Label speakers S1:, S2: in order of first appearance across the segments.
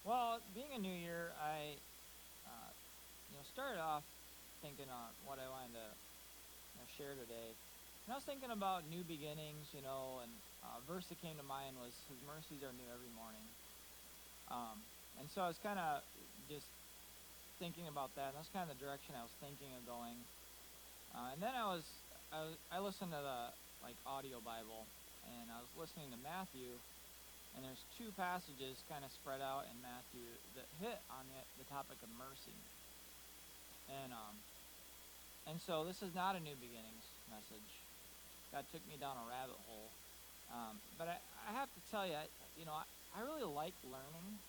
S1: Well, being a new year, I started off thinking on what I wanted to share today. And I was thinking about new beginnings, and a verse that came to mind was His mercies are new every morning. And so I was kind of just thinking about that, and that's kind of the direction I was thinking of going. And then I listened to the audio Bible, and I was listening to Matthew. And there's two passages kind of spread out in Matthew that hit on the topic of mercy. And so this is not a new beginnings message. God took me down a rabbit hole. But I have to tell you, I really like learning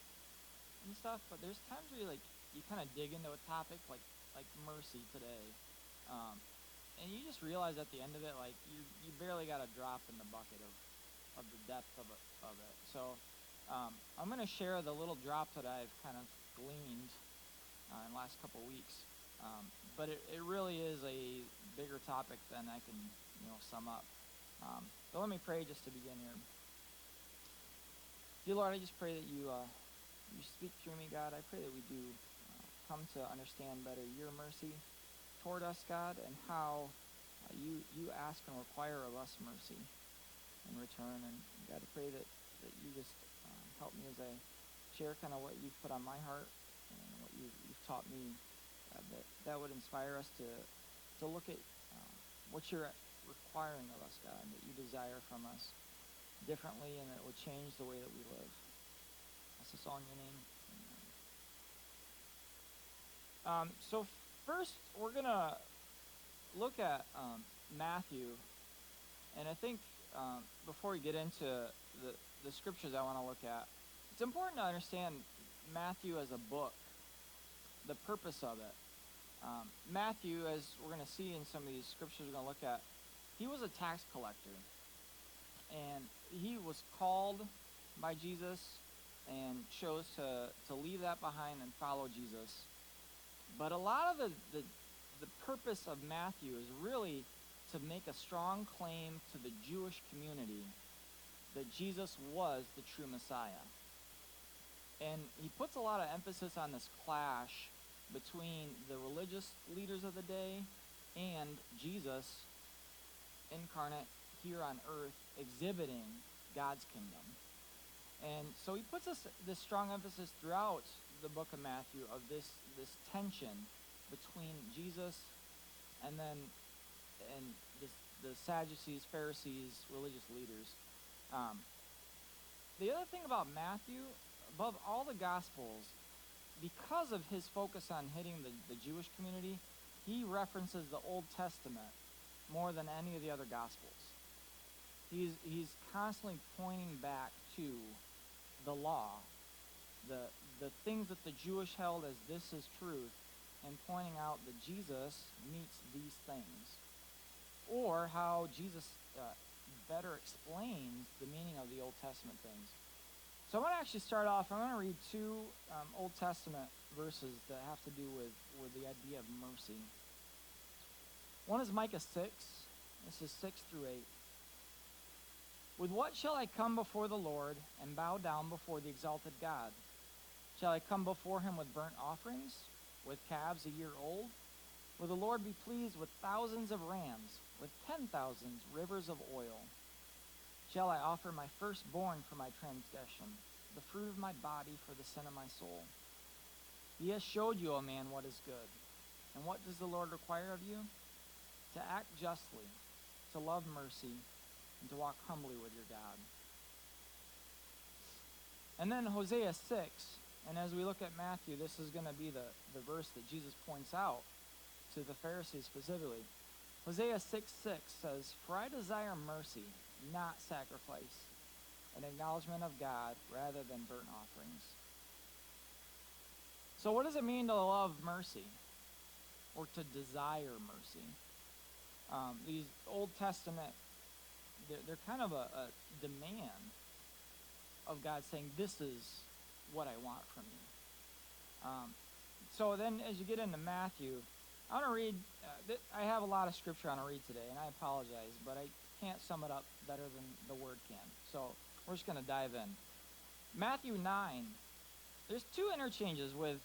S1: and stuff, but there's times where you kind of dig into a topic like mercy today. And you just realize at the end of it, you barely got a drop in the bucket of the depth of it. So I'm going to share the little drop that I've kind of gleaned in the last couple of weeks. But it really is a bigger topic than I can sum up. So let me pray just to begin here. Dear Lord, I just pray that you speak through me, God. I pray that we do come to understand better your mercy toward us, God, and how you ask and require of us mercy in return. And God, I pray that you just help me as I share kind of what you've put on my heart and what you've taught me, that would inspire us to look at what you're requiring of us, God, that you desire from us differently, and that it will change the way that we live. That's this all in your name. Amen. So first, we're going to look at Matthew, and I think before we get into the scriptures I want to look at, it's important to understand Matthew as a book, the purpose of it. Matthew, as we're going to see in some of these scriptures we're going to look at, he was a tax collector, and he was called by Jesus and chose to leave that behind and follow Jesus. But a lot of the purpose of Matthew is really to make a strong claim to the Jewish community that Jesus was the true Messiah. And he puts a lot of emphasis on this clash between the religious leaders of the day and Jesus incarnate here on earth exhibiting God's kingdom. And so he puts this strong emphasis throughout the book of Matthew of this tension between Jesus and the Sadducees, Pharisees, religious leaders. The other thing about Matthew, above all the Gospels, because of his focus on hitting the Jewish community, he references the Old Testament more than any of the other Gospels. He's constantly pointing back to the law, the things that the Jewish held as this is truth, and pointing out that Jesus meets these things. Or how Jesus better explains the meaning of the Old Testament things. So I'm going to actually start off, I'm going to read two Old Testament verses that have to do with the idea of mercy. One is Micah 6. This is 6 through 8. With what shall I come before the Lord and bow down before the exalted God? Shall I come before him with burnt offerings, with calves a year old? Will the Lord be pleased with thousands of rams, with 10,000 rivers of oil? Shall I offer my firstborn for my transgression, the fruit of my body for the sin of my soul? He has showed you, O man, what is good. And what does the Lord require of you? To act justly, to love mercy, and to walk humbly with your God. And then Hosea 6, and as we look at Matthew, this is going to be the verse that Jesus points out to the Pharisees specifically. Hosea 6:6 says, "For I desire mercy, not sacrifice, an acknowledgement of God rather than burnt offerings." So what does it mean to love mercy or to desire mercy? These Old Testament, they're kind of a demand of God saying, this is what I want from you. So then as you get into Matthew, I want to read, I have a lot of scripture I want to read today, and I apologize, but I can't sum it up better than the Word can. So we're just going to dive in. Matthew 9, there's two interchanges with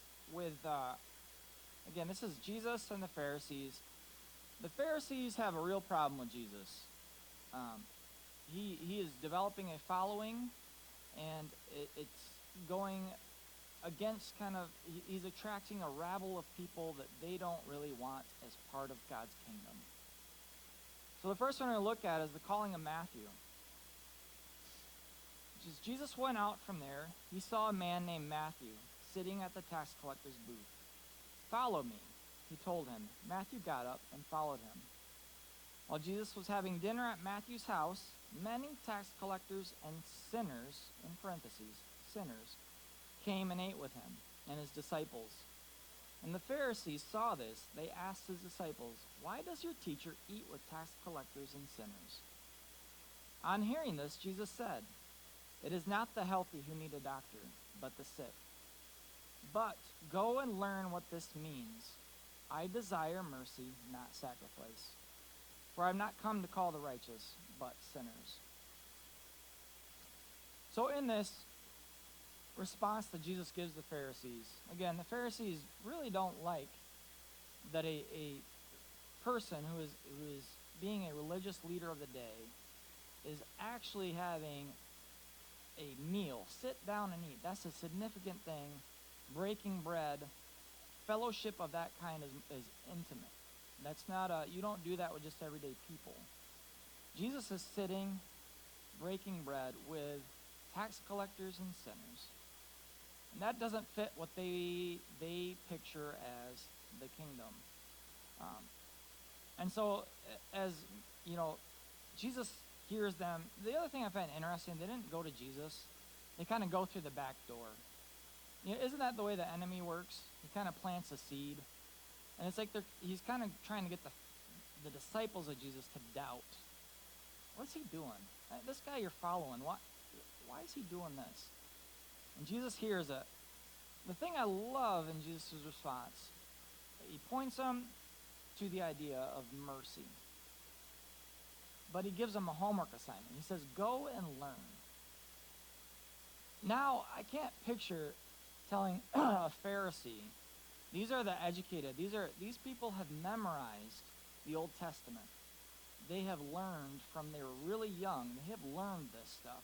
S1: again, this is Jesus and the Pharisees. The Pharisees have a real problem with Jesus. He is developing a following, and it's going against he's attracting a rabble of people that they don't really want as part of God's kingdom. So the first one I look at is the calling of Matthew. Jesus went out from there. He saw a man named Matthew sitting at the tax collector's booth. "Follow me," he told him. Matthew got up and followed him. While Jesus was having dinner at Matthew's house, many tax collectors and sinners, in parentheses, sinners, came and ate with him and his disciples. When the Pharisees saw this, they asked his disciples, "Why does your teacher eat with tax collectors and sinners?" On hearing this, Jesus said, "It is not the healthy who need a doctor, but the sick. But go and learn what this means. I desire mercy, not sacrifice. For I have not come to call the righteous, but sinners." So in this response that Jesus gives the Pharisees, again, the Pharisees really don't like that a person who is being a religious leader of the day is actually having a meal. Sit down and eat. That's a significant thing. Breaking bread, fellowship of that kind is intimate. That's not you don't do that with just everyday people. Jesus is sitting, breaking bread with tax collectors and sinners. And that doesn't fit what they picture as the kingdom. And so, as you know, Jesus hears them. The other thing I find interesting, they didn't go to Jesus. They kind of go through the back door. You know, isn't that the way the enemy works? He kind of plants a seed. And it's like he's kind of trying to get the disciples of Jesus to doubt. What's he doing? This guy you're following, why is he doing this? And Jesus hears it. The thing I love in Jesus' response, he points them to the idea of mercy. But he gives them a homework assignment. He says, "Go and learn." Now, I can't picture telling a Pharisee, these are the educated, these people have memorized the Old Testament. They have learned from they were really young. They have learned this stuff.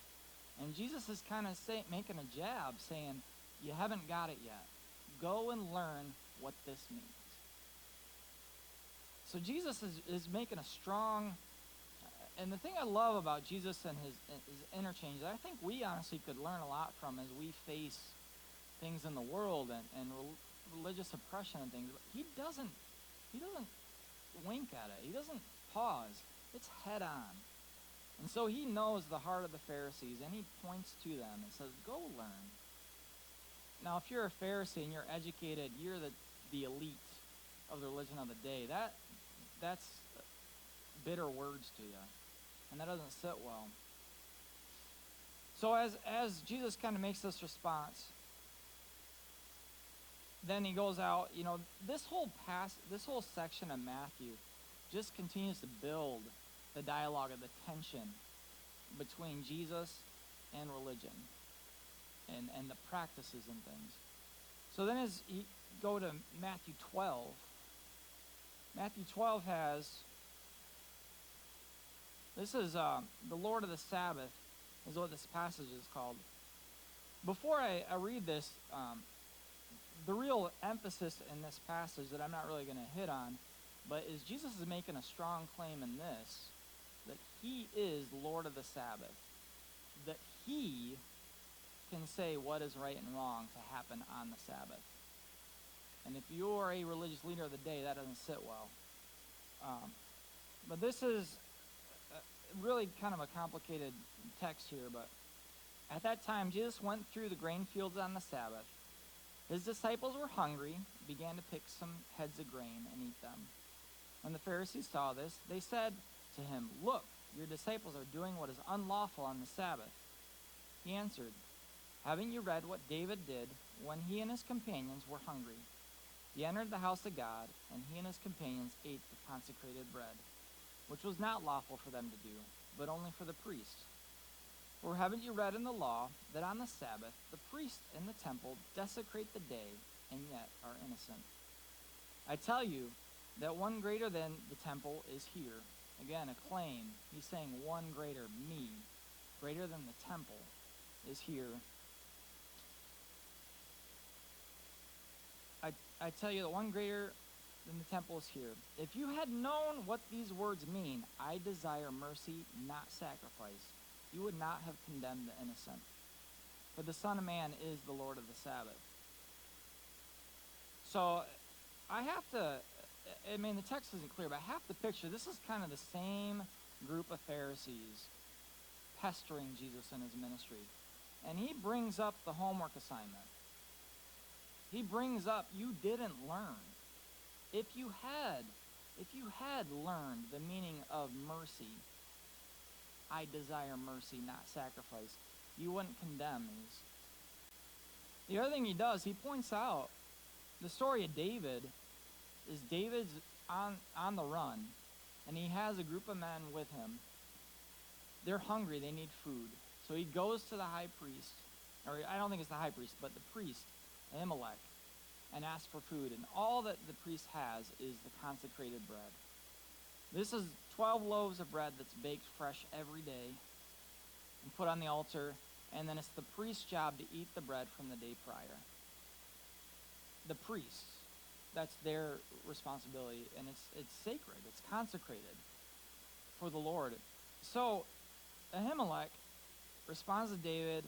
S1: And Jesus is kind of making a jab, saying, you haven't got it yet. Go and learn what this means. So Jesus is making a strong, and the thing I love about Jesus and his interchange, that I think we honestly could learn a lot from as we face things in the world and religious oppression and things. He doesn't wink at it. He doesn't pause. It's head on. And so he knows the heart of the Pharisees, and he points to them and says, "Go learn." Now, if you're a Pharisee and you're educated, you're the elite of the religion of the day. That's bitter words to you, and that doesn't sit well. So as Jesus kind of makes this response, then he goes out. You know, this whole section of Matthew just continues to build the dialogue of the tension between Jesus and religion and the practices and things. So then as you go to Matthew 12, Matthew 12 has, this is the Lord of the Sabbath is what this passage is called. Before I read this, the real emphasis in this passage that I'm not really going to hit on, but is Jesus is making a strong claim in this, that he is Lord of the Sabbath, that he can say what is right and wrong to happen on the Sabbath. And if you're a religious leader of the day, that doesn't sit well. But this is really kind of a complicated text here, but at that time, Jesus went through the grain fields on the Sabbath. His disciples were hungry, began to pick some heads of grain and eat them. When the Pharisees saw this, they said to him, "Look, your disciples are doing what is unlawful on the Sabbath." He answered, "Haven't you read what David did when he and his companions were hungry? He entered the house of God, and he and his companions ate the consecrated bread, which was not lawful for them to do, but only for the priests. For haven't you read in the law that on the Sabbath the priests in the temple desecrate the day and yet are innocent? I tell you that one greater than the temple is here. Again, a claim. He's saying one greater, me, greater than the temple is here. I tell you that one greater than the temple is here. If you had known what these words mean, I desire mercy, not sacrifice, you would not have condemned the innocent. For the Son of Man is the Lord of the Sabbath. So the text isn't clear, but I have to picture, this is kind of the same group of Pharisees pestering Jesus in his ministry. And he brings up the homework assignment. He brings up, you didn't learn. If you had learned the meaning of mercy, I desire mercy, not sacrifice, you wouldn't condemn these. The other thing he does, he points out the story of David is David's on the run, and he has a group of men with him. They're hungry, they need food. So he goes to the high priest, or I don't think it's the high priest, but the priest, Ahimelech, and asks for food. And all that the priest has is the consecrated bread. This is 12 loaves of bread that's baked fresh every day and put on the altar, and then it's the priest's job to eat the bread from the day prior. The priests, that's their responsibility, and it's sacred, it's consecrated for the Lord. So Ahimelech responds to David,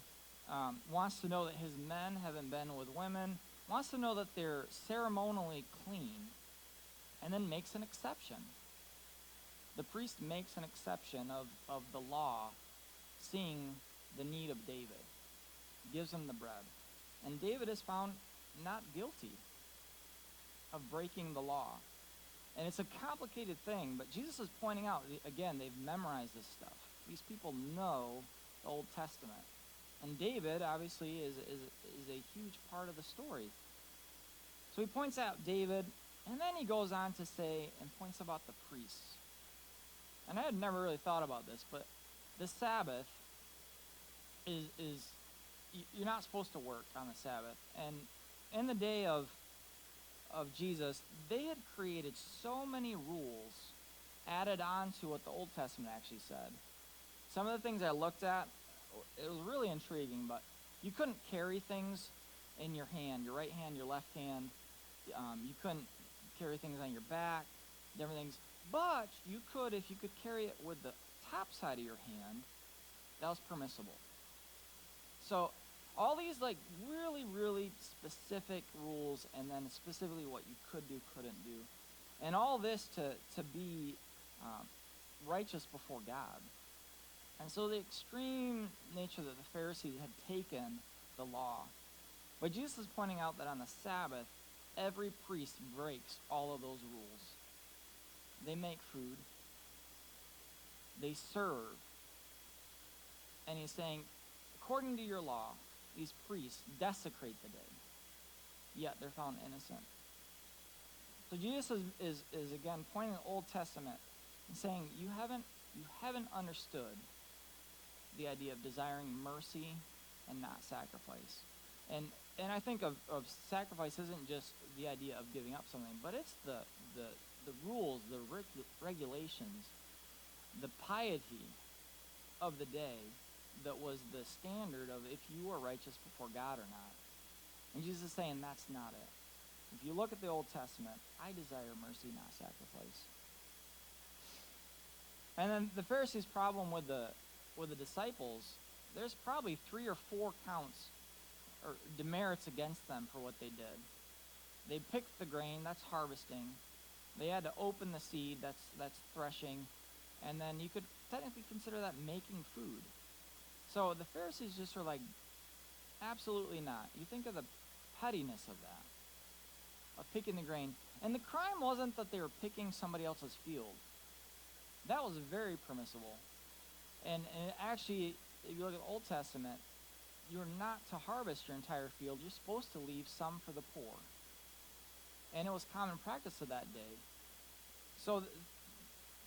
S1: wants to know that his men haven't been with women, wants to know that they're ceremonially clean, and then makes an exception. The priest makes an exception of the law, seeing the need of David, gives him the bread. And David is found not guilty of breaking the law. And it's a complicated thing, but Jesus is pointing out, again, they've memorized this stuff. These people know the Old Testament. And David, obviously, is a huge part of the story. So he points out David, and then he goes on to say, and points about the priests. And I had never really thought about this, but the Sabbath is you're not supposed to work on the Sabbath. And in the day of Jesus, they had created so many rules added on to what the Old Testament actually said. Some of the things I looked at, it was really intriguing, but you couldn't carry things in your hand, your right hand, your left hand. You couldn't carry things on your back, different things. But you could, if you could carry it with the top side of your hand, that was permissible. So all these like really, really specific rules, and then specifically what you could do, couldn't do. And all this to be righteous before God. And so the extreme nature that the Pharisees had taken the law. But Jesus is pointing out that on the Sabbath, every priest breaks all of those rules. They make food. They serve. And he's saying, according to your law, these priests desecrate the day, yet they're found innocent. So Jesus is again pointing to the Old Testament and saying, you haven't understood the idea of desiring mercy and not sacrifice. And I think of sacrifice isn't just the idea of giving up something, but it's the rules, the regulations, the piety of the day that was the standard of if you were righteous before God or not. And Jesus is saying that's not it. If you look at the Old Testament, I desire mercy, not sacrifice. And then the Pharisees' problem with the disciples, there's probably 3 or 4 counts or demerits against them for what they did. They picked the grain, that's harvesting. They had to open the seed, that's threshing. And then you could technically consider that making food. So the Pharisees just are like, absolutely not. You think of the pettiness of that, of picking the grain. And the crime wasn't that they were picking somebody else's field. That was very permissible. And actually, if you look at the Old Testament, you're not to harvest your entire field. You're supposed to leave some for the poor. And it was common practice of that day. So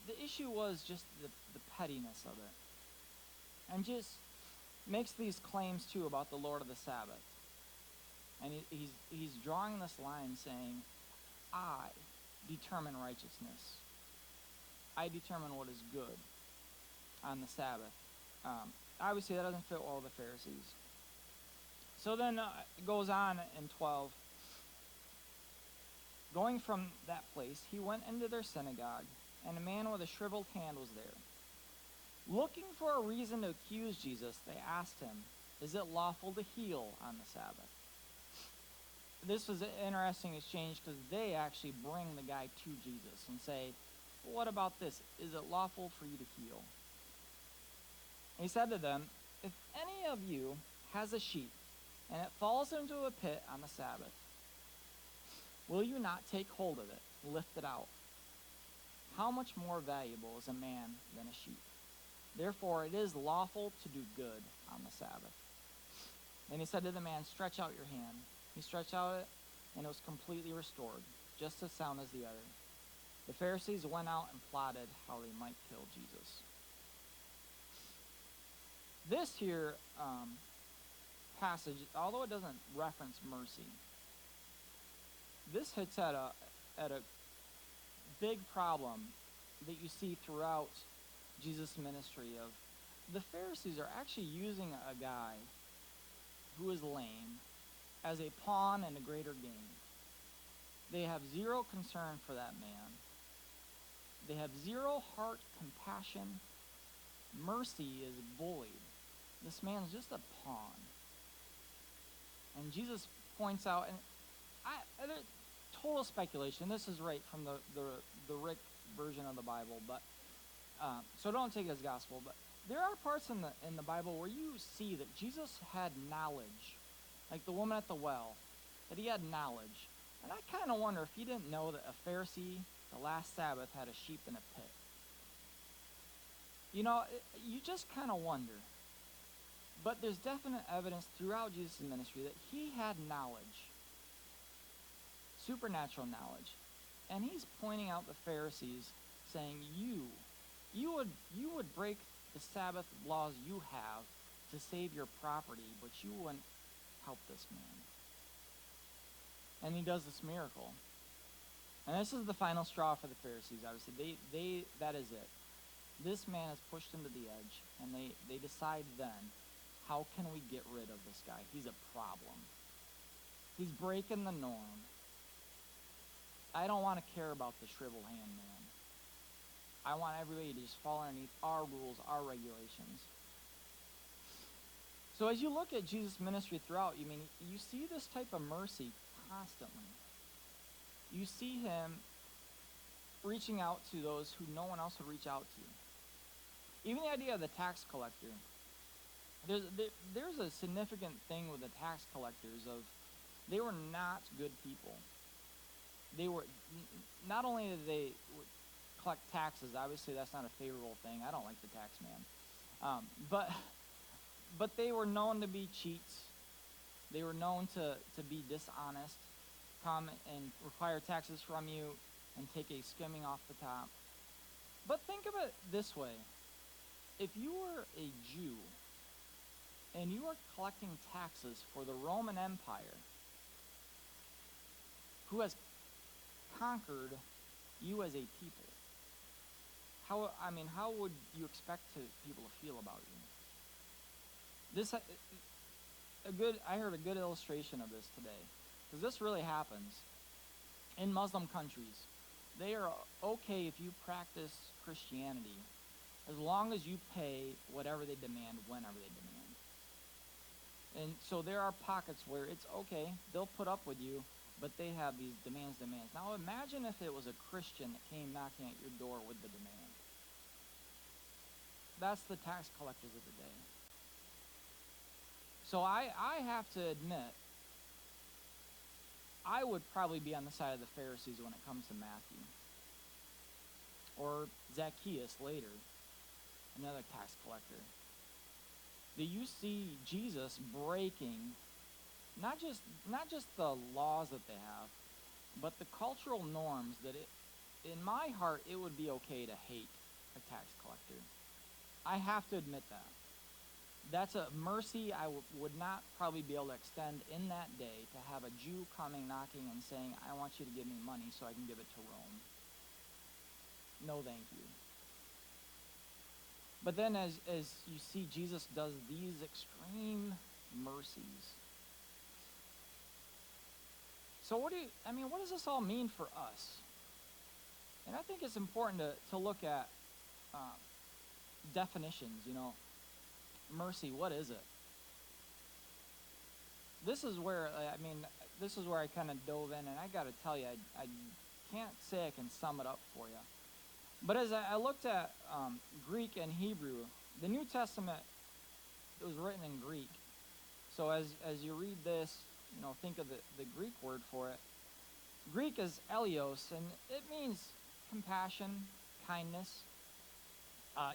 S1: the issue was just the pettiness of it. And just makes these claims too about the Lord of the Sabbath. And he's drawing this line saying, I determine righteousness. I determine what is good on the Sabbath. Obviously, that doesn't fit well with the Pharisees. So then it goes on in 12. Going from that place, he went into their synagogue, and a man with a shriveled hand was there. Looking for a reason to accuse Jesus, they asked him, is it lawful to heal on the Sabbath? This was an interesting exchange because they actually bring the guy to Jesus and say, well, what about this? Is it lawful for you to heal? And he said to them, if any of you has a sheep and it falls into a pit on the Sabbath, will you not take hold of it, lift it out? How much more valuable is a man than a sheep? Therefore, it is lawful to do good on the Sabbath. And he said to the man, stretch out your hand. He stretched out it, and it was completely restored, just as sound as the other. The Pharisees went out and plotted how they might kill Jesus. This here passage, although it doesn't reference mercy, this hits at a big problem that you see throughout Jesus' ministry of the Pharisees are actually using a guy who is lame as a pawn in a greater game. They have zero concern for that man. They have zero heart compassion. Mercy is bullied. This man's just a pawn. And Jesus points out, and total speculation, this is right from the Rick version of the Bible, but so don't take it as gospel, but there are parts in the Bible where you see that Jesus had knowledge, like the woman at the well, that he had knowledge. And I kind of wonder if he didn't know that a Pharisee, the last Sabbath, had a sheep in a pit. You know, you just kind of wonder. But there's definite evidence throughout Jesus' ministry that he had knowledge, supernatural knowledge. And he's pointing out the Pharisees, saying, you would break the Sabbath laws you have to save your property, but you wouldn't help this man. And he does this miracle. And this is the final straw for the Pharisees, obviously. That is it. This man is pushed into the edge, and they decide then, how can we get rid of this guy? He's a problem. He's breaking the norm. I don't want to care about the shriveled hand man. I want everybody to just fall underneath our rules, our regulations. So as you look at Jesus' ministry throughout, you see this type of mercy constantly. You see him reaching out to those who no one else would reach out to. Even the idea of the tax collector. There's a significant thing with the tax collectors of they were not good people. They were, not only did they collect taxes, obviously that's not a favorable thing. I don't like the tax man. But they were known to be cheats. They were known to be dishonest, come and require taxes from you and take a skimming off the top. But think of it this way. If you were a Jew and you are collecting taxes for the Roman Empire, who has conquered you as a people, how would you expect people to feel about you? I heard a good illustration of this today, because this really happens in Muslim countries. They are okay if you practice Christianity as long as you pay whatever they demand whenever they demand. And so there are pockets where it's okay, they'll put up with you, but they have these demands. Now imagine if it was a Christian that came knocking at your door with the demand. That's the tax collectors of the day. So I have to admit, I would probably be on the side of the Pharisees when it comes to Matthew. Or Zacchaeus later, another tax collector. Do you see Jesus breaking not just the laws that they have, but the cultural norms that in my heart, it would be okay to hate a tax collector. I have to admit that. That's a mercy I would not probably be able to extend in that day, to have a Jew coming, knocking, and saying, I want you to give me money so I can give it to Rome. No, thank you. But then as you see, Jesus does these extreme mercies. So what does this all mean for us? And I think it's important to look at definitions. Mercy, what is it? This is where I kind of dove in, and I got to tell you, I can't say I can sum it up for you. But as I looked at Greek and Hebrew, the New Testament, it was written in Greek. So as you read this, think of the Greek word for it. Greek is eleos, and it means compassion, kindness,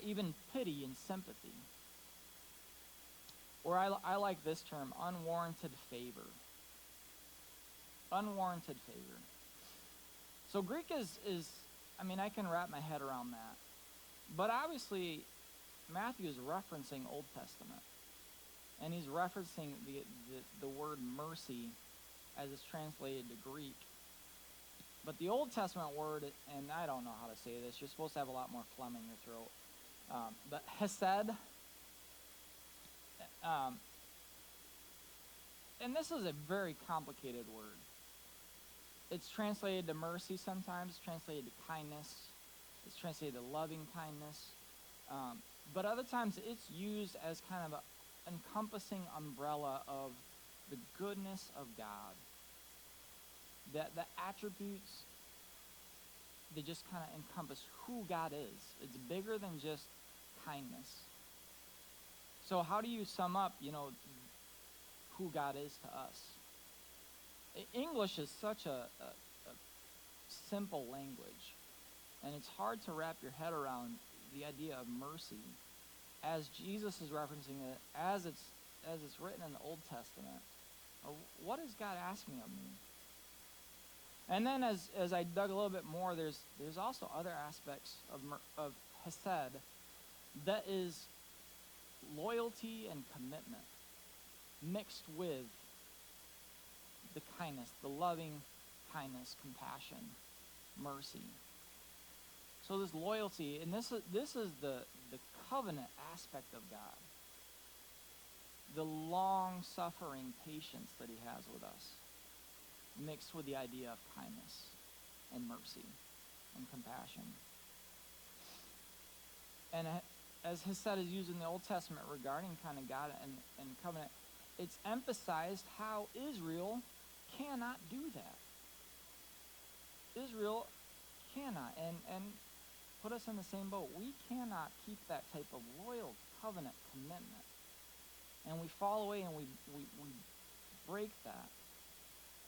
S1: even pity and sympathy. Or I like this term, unwarranted favor. Unwarranted favor. So Greek is I can wrap my head around that. But obviously, Matthew is referencing Old Testament. And he's referencing the word mercy as it's translated to Greek. But the Old Testament word, and I don't know how to say this, you're supposed to have a lot more phlegm in your throat. But hesed, and this is a very complicated word. It's translated to mercy sometimes, translated to kindness, it's translated to loving kindness. But other times it's used as kind of an encompassing umbrella of the goodness of God. That the attributes, they just kind of encompass who God is. It's bigger than just kindness. So how do you sum up, who God is to us? English is such a simple language, and it's hard to wrap your head around the idea of mercy as Jesus is referencing it, as it's written in the Old Testament. What is God asking of me? And then as I dug a little bit more, there's also other aspects of hesed that is loyalty and commitment mixed with the kindness, the loving kindness, compassion, mercy. So this loyalty, and this is the covenant aspect of God. The long-suffering patience that he has with us, mixed with the idea of kindness and mercy and compassion. And as Hesed is used in the Old Testament regarding kind of God and covenant, it's emphasized how Israel cannot do that. Israel cannot, and put us in the same boat. We cannot keep that type of loyal covenant commitment. And we fall away and we break that,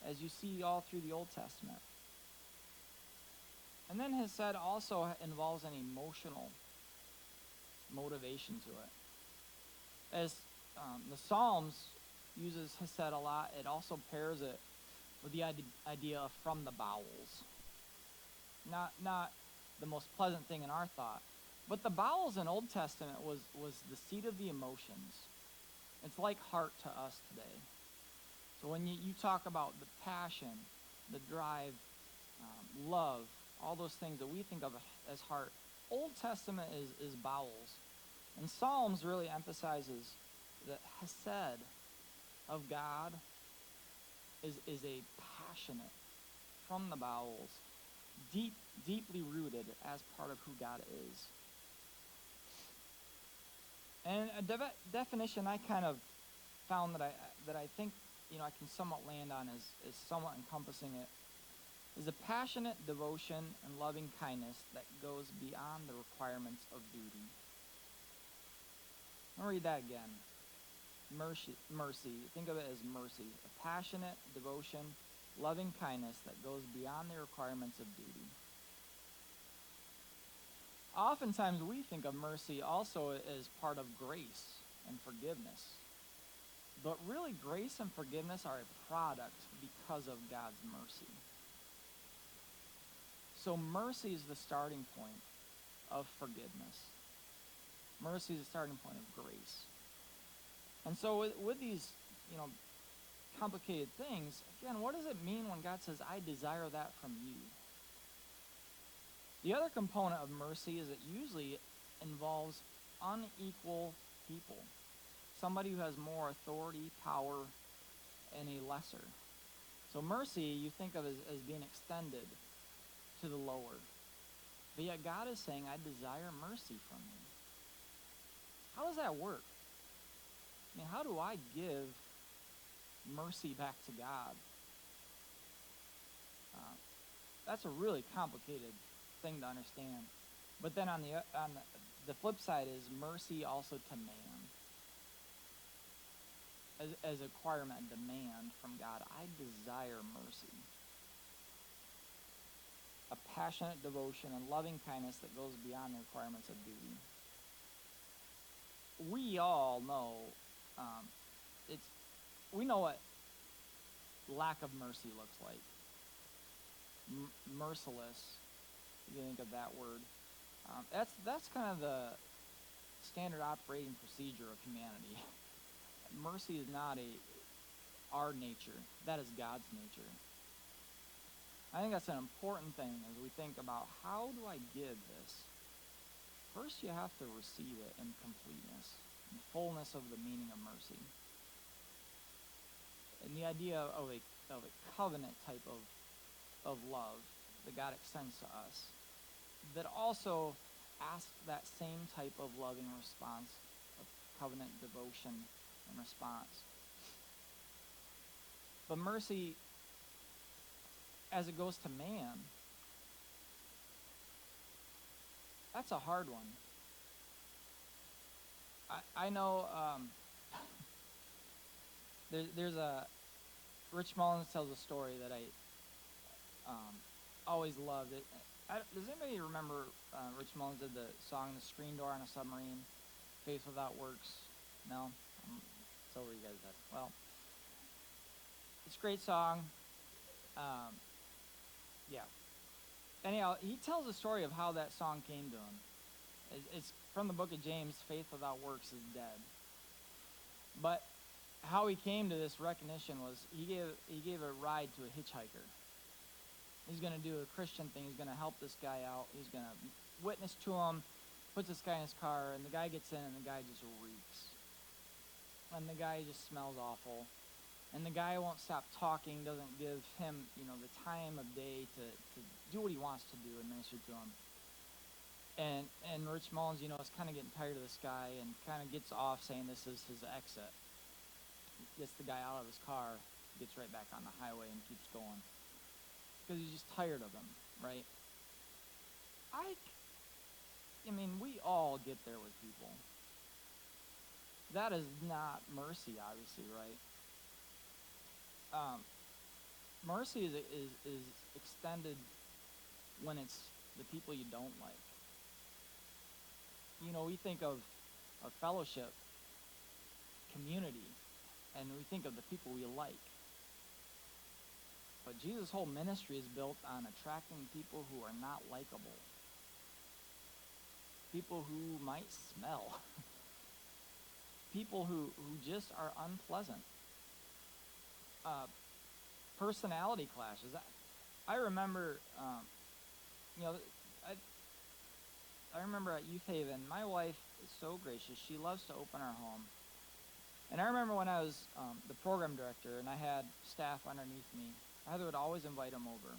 S1: as you see all through the Old Testament. And then Hesed also involves an emotional motivation to it. As the Psalms uses Hesed a lot, it also pairs it with the idea of from the bowels. Not the most pleasant thing in our thought, but the bowels in Old Testament was the seat of the emotions. It's like heart to us today. So when you talk about the passion, the drive, love, all those things that we think of as heart, Old Testament is bowels. And Psalms really emphasizes that Hesed of God is a passionate, from the bowels, deeply rooted as part of who God is. And a definition I kind of found that I think I can somewhat land on is somewhat encompassing it, is a passionate devotion and loving kindness that goes beyond the requirements of duty. I'll read that again. Mercy. Think of it as mercy. A passionate devotion, loving kindness that goes beyond the requirements of duty. Oftentimes we think of mercy also as part of grace and forgiveness. But really, grace and forgiveness are a product because of God's mercy. So mercy is the starting point of forgiveness. Mercy is the starting point of grace. And so with these, complicated things, again, what does it mean when God says, I desire that from you? The other component of mercy is it usually involves unequal people. Somebody who has more authority, power, and a lesser. So mercy, you think of as being extended to the lower. But yet God is saying, I desire mercy from you. How does that work? I mean, how do I give mercy back to God? That's a really complicated thing to understand. But then on the flip side is mercy also to man. As a requirement and demand from God, I desire mercy. A passionate devotion and loving kindness that goes beyond the requirements of duty. We all know, we know what lack of mercy looks like. Merciless, if you think of that word. That's kind of the standard operating procedure of humanity. Mercy is not our nature. That is God's nature. I think that's an important thing as we think about how do I give this. First, you have to receive it in completeness, in fullness of the meaning of mercy. And the idea of a covenant type of love that God extends to us, that also asks that same type of loving response, of covenant devotion and response. But mercy, as it goes to man, that's a hard one. I know there's a Rich Mullins tells a story that I always loved. Does anybody remember Rich Mullins did the song "The Screen Door on a Submarine"? Faith without works. No, it's over you guys' head. Well, it's a great song. Yeah. Anyhow, he tells a story of how that song came to him. It's from the book of James. Faith without works is dead. But how he came to this recognition was he gave a ride to a hitchhiker. He's going to do a Christian thing. He's going to help this guy out. He's going to witness to him, puts this guy in his car, and the guy gets in, and the guy just reeks. And the guy just smells awful. And the guy won't stop talking, doesn't give him, the time of day to do what he wants to do and minister to him. And Rich Mullins, is kind of getting tired of this guy and kind of gets off saying this is his exit. Gets the guy out of his car, gets right back on the highway and keeps going. Because he's just tired of him, right? We all get there with people. That is not mercy, obviously, right? Mercy is extended when it's the people you don't like. We think of fellowship, community, and we think of the people we like. But Jesus' whole ministry is built on attracting people who are not likable. People who might smell. People who just are unpleasant. Personality clashes. I remember, I remember at Youth Haven, my wife is so gracious. She loves to open our home. And I remember when I was the program director and I had staff underneath me, Heather would always invite them over.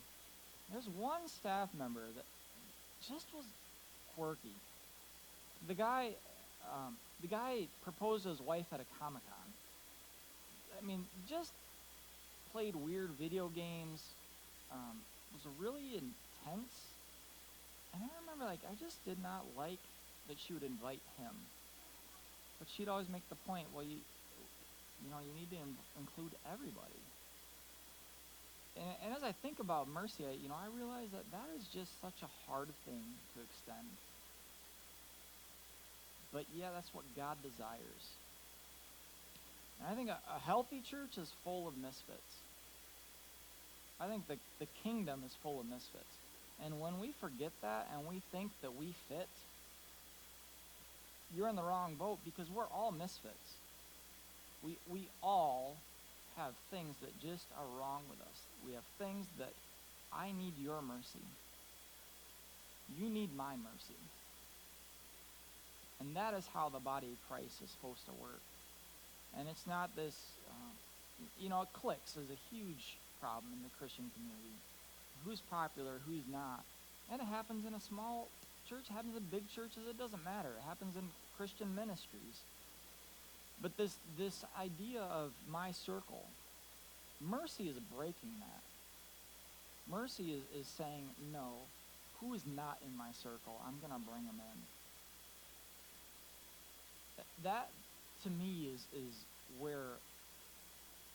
S1: There's one staff member that just was quirky. The guy proposed to his wife at a Comic-Con. Just played weird video games. Was really intense. And I remember, I just did not like that she would invite him. But she'd always make the point, well, you need to include everybody. And as I think about mercy, I realize that is just such a hard thing to extend. But yeah, that's what God desires. And I think a healthy church is full of misfits. I think the kingdom is full of misfits. And when we forget that and we think that we fit, you're in the wrong boat because we're all misfits. We all have things that just are wrong with us. We have things that I need your mercy. You need my mercy. And that is how the body of Christ is supposed to work. And it's not this, cliques is a huge problem in the Christian community. Who's popular, who's not. And it happens in a small church, it happens in big churches, it doesn't matter. It happens in Christian ministries. But this idea of my circle, mercy is breaking that. Mercy is saying, no, who is not in my circle, I'm going to bring them in. That, to me, is where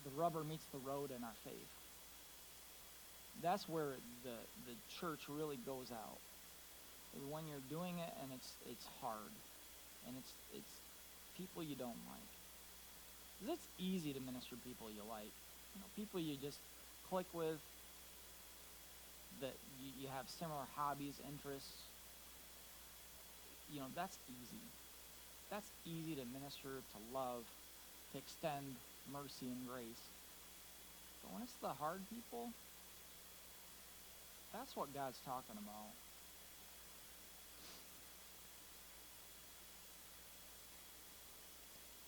S1: the rubber meets the road in our faith. That's where the church really goes out. When you're doing it and it's hard, and it's people you don't like. 'Cause it's easy to minister to people you like. People you just click with, that you have similar hobbies, interests. That's easy. That's easy to minister, to love, to extend mercy and grace. But when it's the hard people, that's what God's talking about.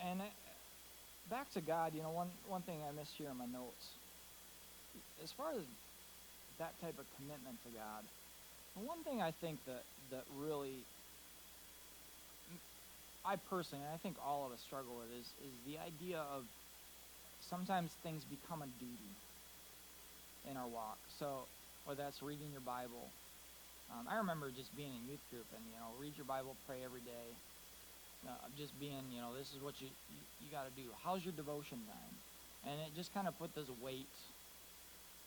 S1: And back to God, one thing I missed here in my notes. As far as that type of commitment to God, the one thing I think that really, I personally, and I think all of us struggle with, is the idea of sometimes things become a duty in our walk. So whether that's reading your Bible. I remember just being in youth group and, read your Bible, pray every day. Just being, this is what you got to do. How's your devotion time? And it just kind of put this weight,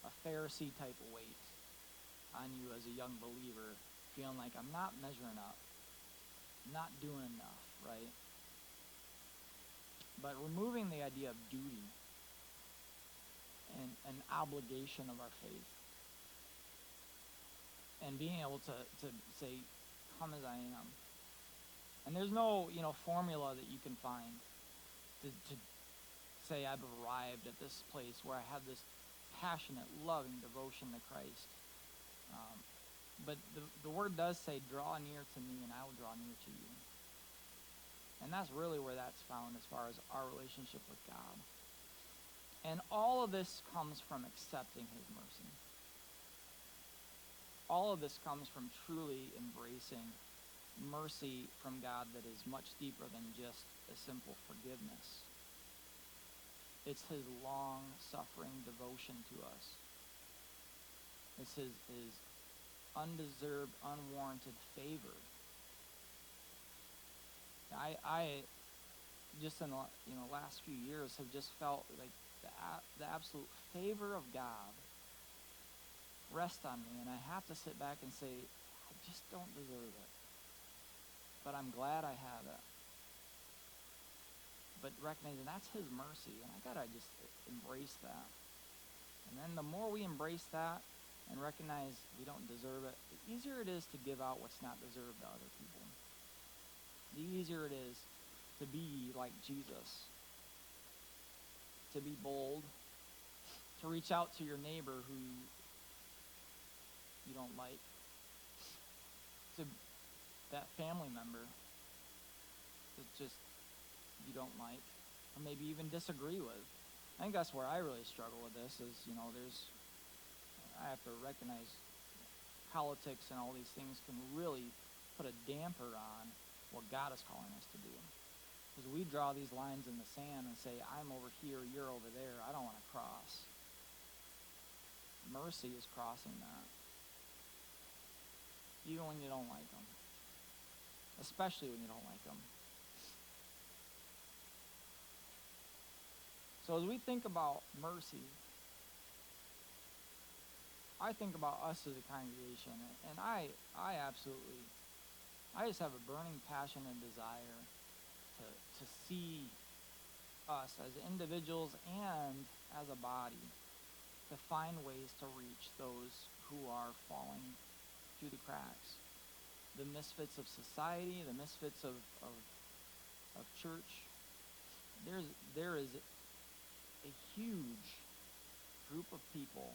S1: a Pharisee type of weight, on you as a young believer, feeling like I'm not measuring up, not doing enough, right? But removing the idea of duty and an obligation of our faith, and being able to say, come as I am. And there's no, formula that you can find to say I've arrived at this place where I have this passionate, loving devotion to Christ. But the word does say, draw near to me and I will draw near to you. And that's really where that's found as far as our relationship with God. And all of this comes from accepting his mercy. All of this comes from truly embracing mercy from God that is much deeper than just a simple forgiveness. It's his long-suffering devotion to us. It's his undeserved, unwarranted favor. I just in the last few years have just felt like the absolute favor of God rest on me, and I have to sit back and say, I just don't deserve it. But I'm glad I have it. But recognizing that's his mercy, and I gotta just embrace that. And then the more we embrace that and recognize we don't deserve it, the easier it is to give out what's not deserved to other people. The easier it is to be like Jesus. To be bold. To reach out to your neighbor who you don't like. To that family member that just you don't like, or maybe even disagree with. I think that's where I really struggle with this is, I have to recognize politics and all these things can really put a damper on what God is calling us to do. Because we draw these lines in the sand and say, I'm over here, you're over there, I don't want to cross. Mercy is crossing that. Even when you don't like them. Especially when you don't like them. So as we think about mercy, I think about us as a congregation, and I just have a burning passion and desire to see us as individuals and as a body to find ways to reach those who are falling through the cracks. The misfits of society, the misfits of church. There is a huge group of people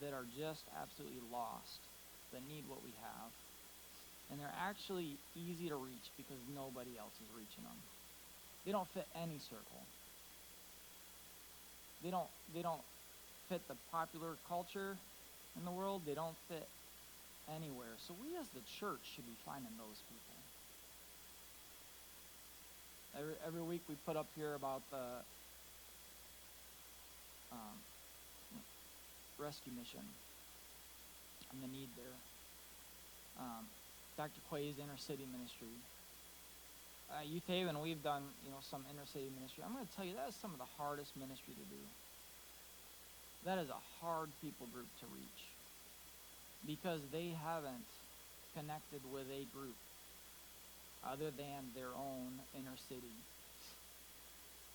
S1: that are just absolutely lost, that need what we have. And they're actually easy to reach because nobody else is reaching them. They don't fit any circle. They don't fit the popular culture in the world. They don't fit anywhere. So we as the church should be finding those people. Every week we put up here about the rescue mission and the need there. Dr. Quay's inner city ministry. Youth Haven, we've done some inner city ministry. I'm going to tell you, that is some of the hardest ministry to do. That is a hard people group to reach because they haven't connected with a group other than their own inner city.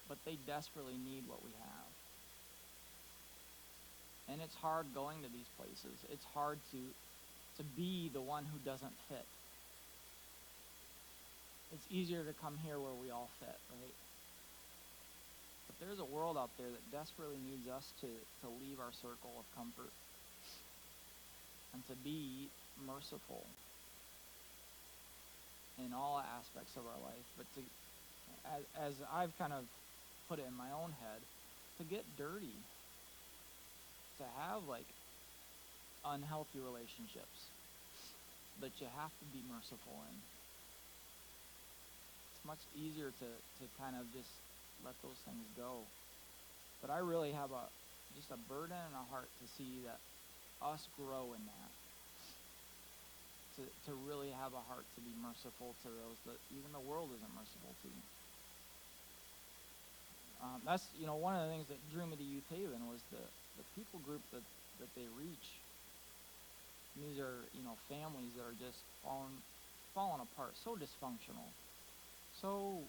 S1: But they desperately need what we have. And it's hard going to these places. It's hard to be the one who doesn't fit. It's easier to come here where we all fit, right? But there's a world out there that desperately needs us to leave our circle of comfort and to be merciful in all aspects of our life. But as I've kind of put it in my own head, to get dirty, to have unhealthy relationships that you have to be merciful in. It's much easier to kind of just let those things go. But I really have just a burden and a heart to see that us grow in that. To really have a heart to be merciful to those that even the world isn't merciful to. That's one of the things that drew me to Youth Haven was the people group that they reach. And these are families that are just falling apart, so dysfunctional, so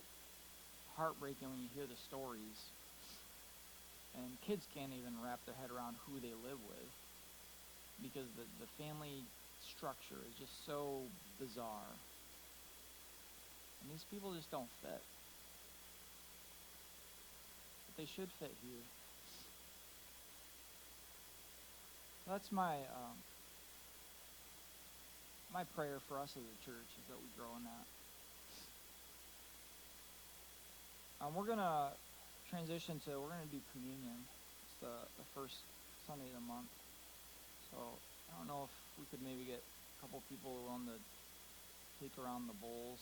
S1: heartbreaking when you hear the stories. And kids can't even wrap their head around who they live with because the family structure is just so bizarre. And these people just don't fit. But they should fit here. That's my prayer for us as a church is that we grow in that. We're going to transition we're going to do communion. It's the first Sunday of the month. So I don't know if we could maybe get a couple people willing to take around the bowls.